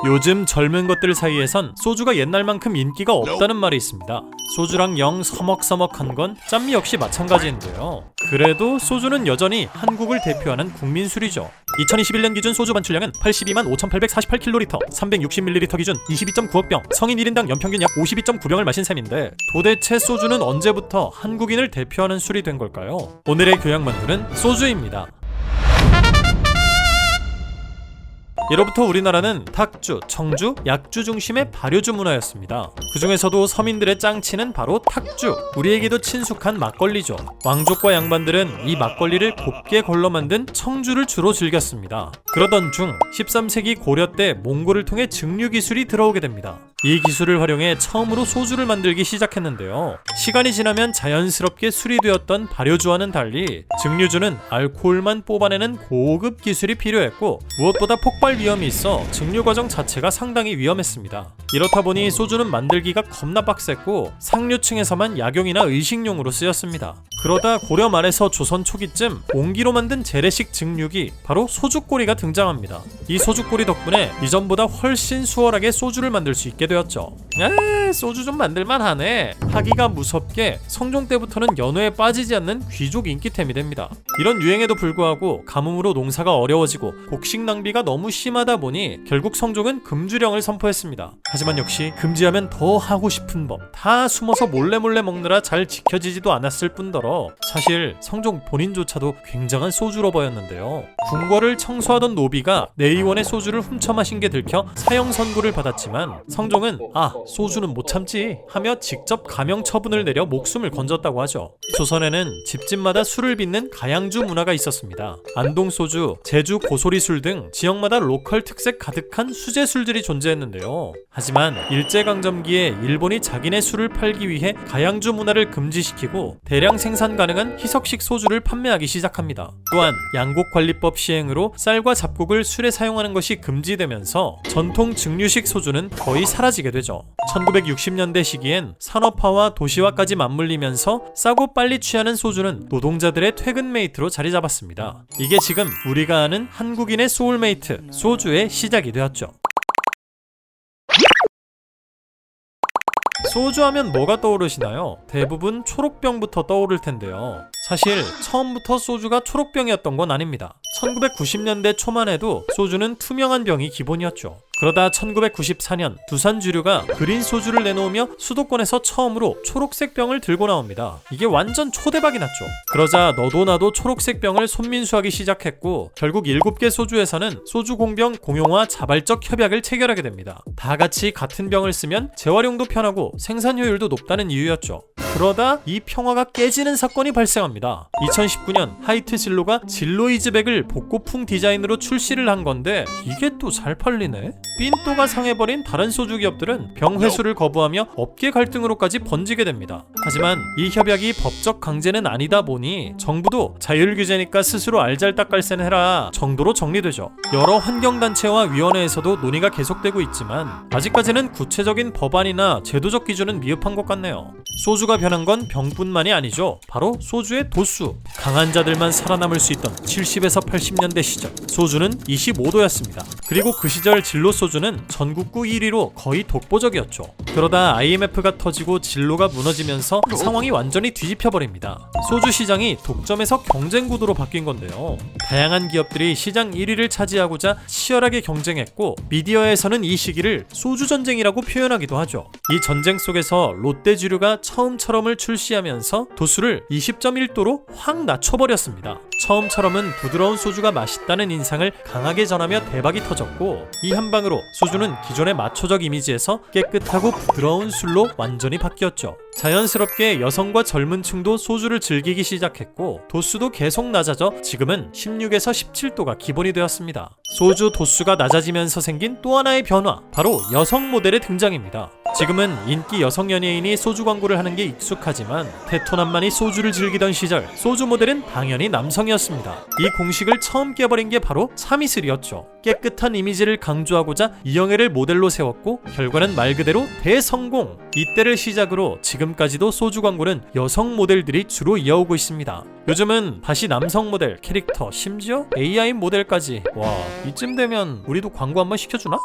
요즘 젊은 것들 사이에선 소주가 옛날만큼 인기가 없다는 말이 있습니다. 소주랑 영 서먹서먹한 건 짠미 역시 마찬가지인데요. 그래도 소주는 여전히 한국을 대표하는 국민술이죠. 2021년 기준 소주 반출량은 82만 5,848kl, 360ml 기준 22.9억 병, 성인 1인당 연평균 약 52.9병을 마신 셈인데 도대체 소주는 언제부터 한국인을 대표하는 술이 된 걸까요? 오늘의 교양만두는 소주입니다. 예로부터 우리나라는 탁주, 청주, 약주 중심의 발효주 문화였습니다. 그 중에서도 서민들의 짱치는 바로 탁주, 우리에게도 친숙한 막걸리죠. 왕족과 양반들은 이 막걸리를 곱게 걸러 만든 청주를 주로 즐겼습니다. 그러던 중 13세기 고려 때 몽골을 통해 증류 기술이 들어오게 됩니다. 이 기술을 활용해 처음으로 소주를 만들기 시작했는데요. 시간이 지나면 자연스럽게 술이 되었던 발효주와는 달리 증류주는 알코올만 뽑아내는 고급 기술이 필요했고 무엇보다 폭발 위험이 있어 증류 과정 자체가 상당히 위험했습니다. 이렇다 보니 소주는 만들기가 겁나 빡셌고 상류층에서만 약용이나 의식용으로 쓰였습니다. 그러다 고려 말에서 조선 초기쯤 옹기로 만든 재래식 증류기, 바로 소주꼬리가 등장합니다. 이 소주꼬리 덕분에 이전보다 훨씬 수월하게 소주를 만들 수 있게 되었죠. 소주 좀 만들만 하네 하기가 무섭게 성종 때부터는 연회에 빠지지 않는 귀족 인기템이 됩니다. 이런 유행에도 불구하고 가뭄으로 농사가 어려워지고 곡식 낭비가 너무 심하다 보니 결국 성종은 금주령을 선포했습니다. 하지만 역시 금지하면 더 하고 싶은 법, 다 숨어서 몰래 먹느라 잘 지켜지지도 않았을 뿐더러 사실 성종 본인조차도 굉장한 소주 러버였는데요. 궁궐을 청소하던 노비가 내의원의 소주를 훔쳐 마신 게 들켜 사형 선고를 받았지만 성종은 소주는 못 참지 하며 직접 가명 처분을 내려 목숨을 건졌다고 하죠. 조선에는 집집마다 술을 빚는 가양주 문화가 있었습니다. 안동소주, 제주 고소리술 등 지역마다 로컬 특색 가득한 수제술들이 존재했는데요. 하지만 일제강점기에 일본이 자기네 술을 팔기 위해 가양주 문화를 금지시키고 대량 생산 가능한 희석식 소주를 판매하기 시작합니다. 또한 양곡관리법 시행으로 쌀과 잡곡을 술에 사용하는 것이 금지되면서 전통 증류식 소주는 거의 사라지게 되죠. 1960년대 시기엔 산업화와 도시화까지 맞물리면서 싸고 빨리 취하는 소주는 노동자들의 퇴근 메이트로 자리 잡았습니다. 이게 지금 우리가 아는 한국인의 소울메이트, 소주의 시작이 되었죠. 소주하면 뭐가 떠오르시나요? 대부분 초록병부터 떠오를 텐데요. 사실 처음부터 소주가 초록병이었던 건 아닙니다. 1990년대 초만 해도 소주는 투명한 병이 기본이었죠. 그러다 1994년 두산주류가 그린 소주를 내놓으며 수도권에서 처음으로 초록색 병을 들고 나옵니다. 이게 완전 초대박이 났죠. 그러자 너도 나도 초록색 병을 손민수하기 시작했고 결국 7개 소주 회사는 소주 공병 공용화 자발적 협약을 체결하게 됩니다. 다 같이 같은 병을 쓰면 재활용도 편하고 생산 효율도 높다는 이유였죠. 그러다 이 평화가 깨지는 사건이 발생합니다. 2019년 하이트 진로가 진로이즈백을 복고풍 디자인으로 출시를 한 건데 이게 또 잘 팔리네? 삔또가 상해버린 다른 소주 기업들은 병 회수를 거부하며 업계 갈등으로까지 번지게 됩니다. 하지만 이 협약이 법적 강제는 아니다 보니 정부도 자율규제니까 스스로 알잘딱깔센 해라 정도로 정리되죠. 여러 환경단체와 위원회에서도 논의가 계속되고 있지만 아직까지는 구체적인 법안이나 제도적 기준은 미흡한 것 같네요. 소주가 변한 건 병뿐만이 아니죠. 바로 소주의 도수. 강한 자들만 살아남을 수 있던 70에서 80년대 시절 소주는 25도였습니다. 그리고 그 시절 진로 소주는 전국구 1위로 거의 독보적이었죠. 그러다 IMF가 터지고 진로가 무너지면서 상황이 완전히 뒤집혀버립니다. 소주 시장이 독점에서 경쟁 구도로 바뀐 건데요. 다양한 기업들이 시장 1위를 차지하고자 치열하게 경쟁했고 미디어에서는 이 시기를 소주 전쟁이라고 표현하기도 하죠. 이 전쟁 속에서 롯데주류가 처음처럼을 출시하면서 도수를 20.1도로 확 낮춰버렸습니다. 처음처럼은 부드러운 소주가 맛있다는 인상을 강하게 전하며 대박이 터졌고 이 한방으로 소주는 기존의 마초적 이미지에서 깨끗하고 부드러운 술로 완전히 바뀌었죠. 자연스럽게 여성과 젊은 층도 소주를 즐기기 시작했고 도수도 계속 낮아져 지금은 16에서 17도가 기본이 되었습니다. 소주 도수가 낮아지면서 생긴 또 하나의 변화, 바로 여성 모델의 등장입니다. 지금은 인기 여성 연예인이 소주 광고를 하는 게 익숙하지만 테토남만이 소주를 즐기던 시절 소주 모델은 당연히 남성이었습니다. 이 공식을 처음 깨버린 게 바로 참이슬이었죠. 깨끗한 이미지를 강조하고자 이영애를 모델로 세웠고 결과는 말 그대로 대성공! 이때를 시작으로 지금까지도 소주 광고는 여성 모델들이 주로 이어오고 있습니다. 요즘은 다시 남성 모델, 캐릭터, 심지어 AI 모델까지. 와, 이쯤 되면 우리도 광고 한번 시켜주나?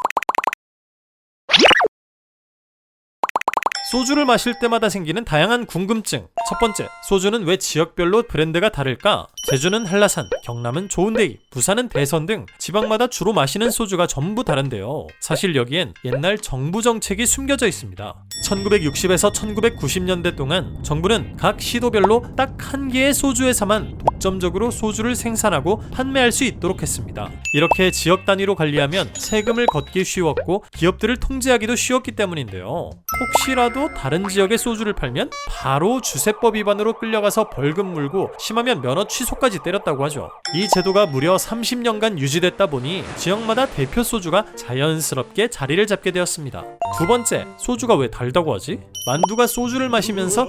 소주를 마실 때마다 생기는 다양한 궁금증. 첫 번째, 소주는 왜 지역별로 브랜드가 다를까? 제주는 한라산, 경남은 좋은데이, 부산은 대선 등 지방마다 주로 마시는 소주가 전부 다른데요. 사실 여기엔 옛날 정부 정책이 숨겨져 있습니다. 1960에서 1990년대 동안 정부는 각 시도별로 딱 한 개의 소주 회사만 독점적으로 소주를 생산하고 판매할 수 있도록 했습니다. 이렇게 지역 단위로 관리하면 세금을 걷기 쉬웠고 기업들을 통제하기도 쉬웠기 때문인데요. 혹시라도 다른 지역의 소주를 팔면 바로 주세법 위반으로 끌려가서 벌금 물고 심하면 면허 취소까지 때렸다고 하죠. 이 제도가 무려 30년간 유지됐다 보니 지역마다 대표 소주가 자연스럽게 자리를 잡게 되었습니다. 두 번째, 소주가 왜 달다고 하지? 만두가 소주를 마시면서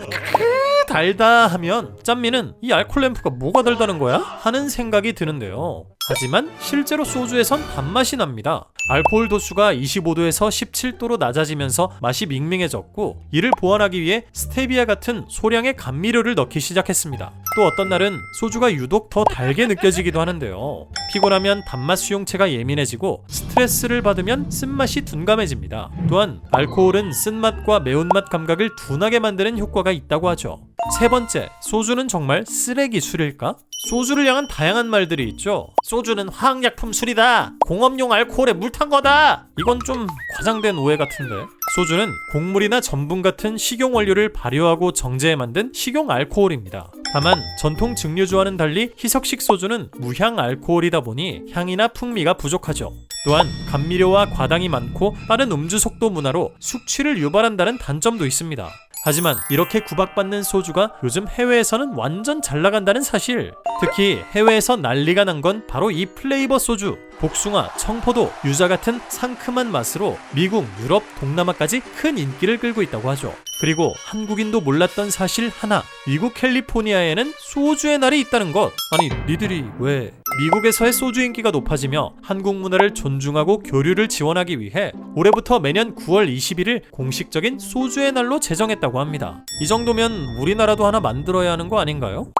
달다 하면 짠미는 이 알코올 램프가 뭐가 달다는 거야? 하는 생각이 드는데요. 하지만 실제로 소주에선 단맛이 납니다. 알코올 도수가 25도에서 17도로 낮아지면서 맛이 밍밍해졌고, 이를 보완하기 위해 스테비아 같은 소량의 감미료를 넣기 시작했습니다. 또 어떤 날은 소주가 유독 더 달게 느껴지기도 하는데요. 피곤하면 단맛 수용체가 예민해지고 스트레스를 받으면 쓴맛이 둔감해집니다. 또한 알코올은 쓴맛과 매운맛 감각을 둔하게 만드는 효과가 있다고 하죠. 세 번째, 소주는 정말 쓰레기 술일까? 소주를 향한 다양한 말들이 있죠. 소주는 화학약품 술이다. 공업용 알코올에 물 탄 거다. 이건 좀 과장된 오해 같은데. 소주는 곡물이나 전분 같은 식용 원료를 발효하고 정제해 만든 식용 알코올입니다. 다만 전통 증류주와는 달리 희석식 소주는 무향 알코올이다 보니 향이나 풍미가 부족하죠. 또한 감미료와 과당이 많고 빠른 음주 속도 문화로 숙취를 유발한다는 단점도 있습니다. 하지만 이렇게 구박받는 소주가 요즘 해외에서는 완전 잘 나간다는 사실. 특히 해외에서 난리가 난 건 바로 이 플레이버 소주. 복숭아, 청포도, 유자 같은 상큼한 맛으로 미국, 유럽, 동남아까지 큰 인기를 끌고 있다고 하죠. 그리고 한국인도 몰랐던 사실 하나, 미국 캘리포니아에는 소주의 날이 있다는 것. 아니, 니들이 왜? 미국에서의 소주 인기가 높아지며 한국 문화를 존중하고 교류를 지원하기 위해 올해부터 매년 9월 20일을 공식적인 소주의 날로 제정했다고 합니다. 이 정도면 우리나라도 하나 만들어야 하는 거 아닌가요?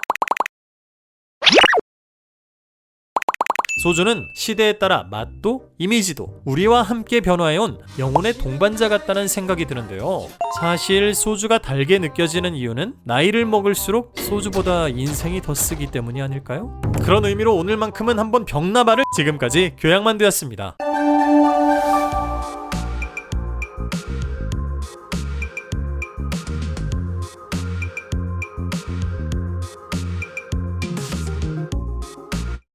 소주는 시대에 따라 맛도 이미지도 우리와 함께 변화해온 영혼의 동반자 같다는 생각이 드는데요. 사실 소주가 달게 느껴지는 이유는 나이를 먹을수록 소주보다 인생이 더 쓰기 때문이 아닐까요? 그런 의미로 오늘만큼은 한번 병나발을. 지금까지 교양만두였습니다.